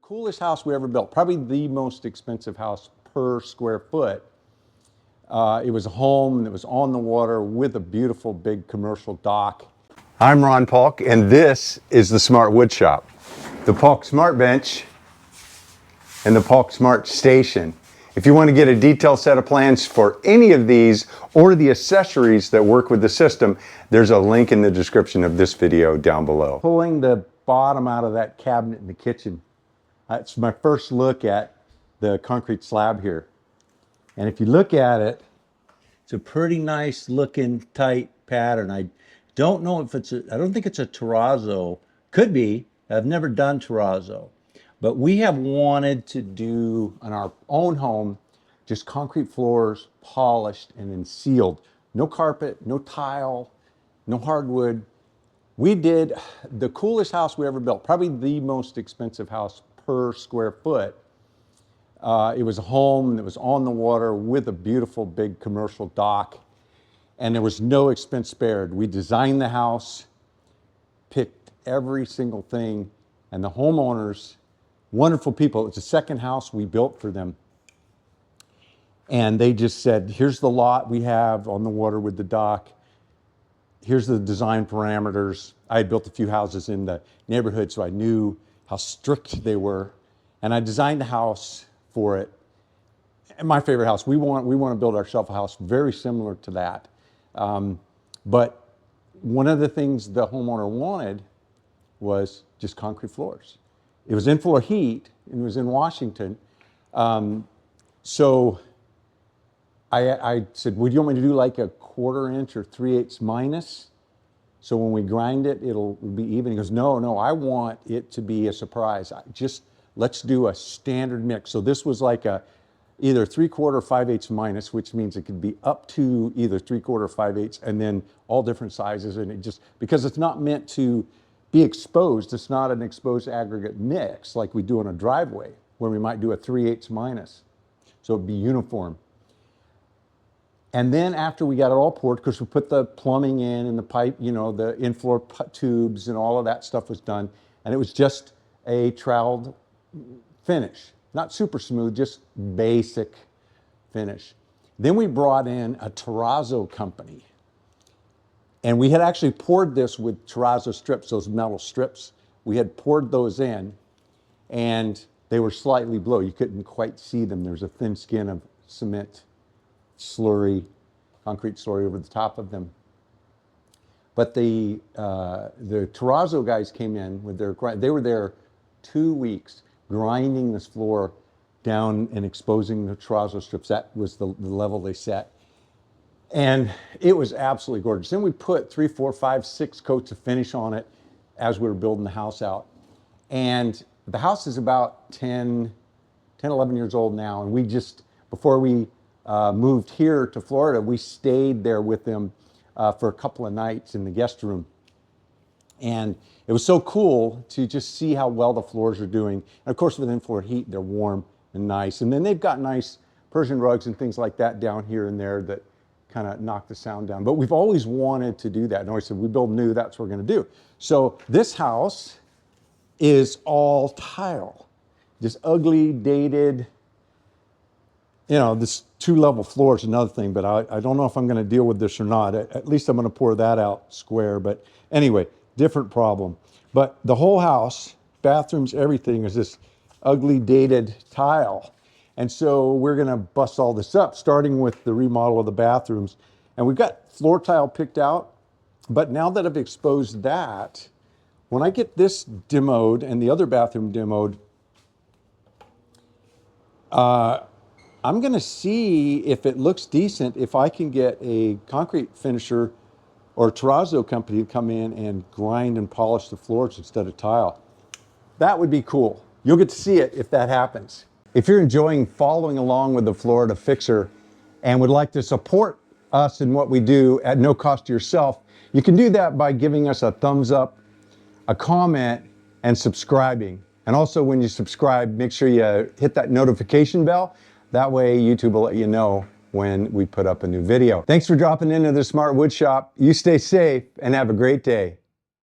coolest house we ever built, probably the most expensive house per square foot. It was a home that was on the water with a beautiful big commercial dock. I'm Ron Paulk, and this is the Smart Wood Shop. The Paulk Smart Bench and the Paulk Smart Station. If you want to get a detailed set of plans for any of these or the accessories that work with the system, there's a link in the description of this video down below. Pulling the bottom out of that cabinet in the kitchen. It's my first look at the concrete slab here. And if you look at it, it's a pretty nice looking tight pattern. I don't know if I don't think it's a terrazzo. Could be. I've never done terrazzo. But we have wanted to do in our own home just concrete floors, polished and then sealed. No carpet, no tile, no hardwood. We did the coolest house we ever built, probably the most expensive house per square foot. It was a home that was on the water with a beautiful big commercial dock, and there was no expense spared. We designed the house, picked every single thing, and the homeowners, wonderful people. It's the second house we built for them. And they just said, here's the lot we have on the water with the dock. Here's the design parameters. I had built a few houses in the neighborhood, so I knew how strict they were. And I designed the house for it. And my favorite house, we want to build ourselves a house very similar to that. But one of the things the homeowner wanted was just concrete floors. It was in-floor heat, and it was in Washington. So I said, would you want me to do like a 1/4 inch or 3/8 minus? So when we grind it, it'll be even. He goes, no, I want it to be a surprise. Let's do a standard mix. So this was like either 3/4 or 5/8 minus, which means it could be up to either 3/4 or 5/8, and then all different sizes. And it just, because it's not meant to be exposed, it's not an exposed aggregate mix like we do in a driveway where we might do a 3/8 minus. So it'd be uniform. And then after we got it all poured, because we put the plumbing in and the pipe, the in-floor tubes and all of that stuff was done. And it was just a troweled finish. Not super smooth, just basic finish. Then we brought in a terrazzo company. And we had actually poured this with terrazzo strips, those metal strips. We had poured those in, and they were slightly below. You couldn't quite see them. There's a thin skin of cement slurry, concrete slurry over the top of them. But the terrazzo guys came in with they were there 2 weeks grinding this floor down and exposing the terrazzo strips. That was the level they set. And it was absolutely gorgeous. Then we put 3, 4, 5, 6 coats of finish on it as we were building the house out. And the house is about 10, 11 years old now. And we just, before we moved here to Florida, we stayed there with them for a couple of nights in the guest room. And it was so cool to just see how well the floors are doing. And of course, with in-floor heat, they're warm and nice. And then they've got nice Persian rugs and things like that down here and there that kind of knock the sound down. But we've always wanted to do that. And always said, we build new, that's what we're going to do. So this house is all tile. This ugly, dated, this 2-level floor is another thing, but I don't know if I'm going to deal with this or not. At least I'm going to pour that out square. But anyway, different problem. But the whole house, bathrooms, everything is this ugly, dated tile. And so we're going to bust all this up, starting with the remodel of the bathrooms. And we've got floor tile picked out. But now that I've exposed that, when I get this demoed and the other bathroom demoed, I'm going to see if it looks decent, if I can get a concrete finisher or terrazzo company to come in and grind and polish the floors instead of tile. That would be cool. You'll get to see it if that happens. If you're enjoying following along with the Florida Fixer and would like to support us in what we do at no cost to yourself, you can do that by giving us a thumbs up, a comment, and subscribing. And also when you subscribe, make sure you hit that notification bell. That way YouTube will let you know when we put up a new video. Thanks for dropping into the Smart Wood Shop. You stay safe and have a great day.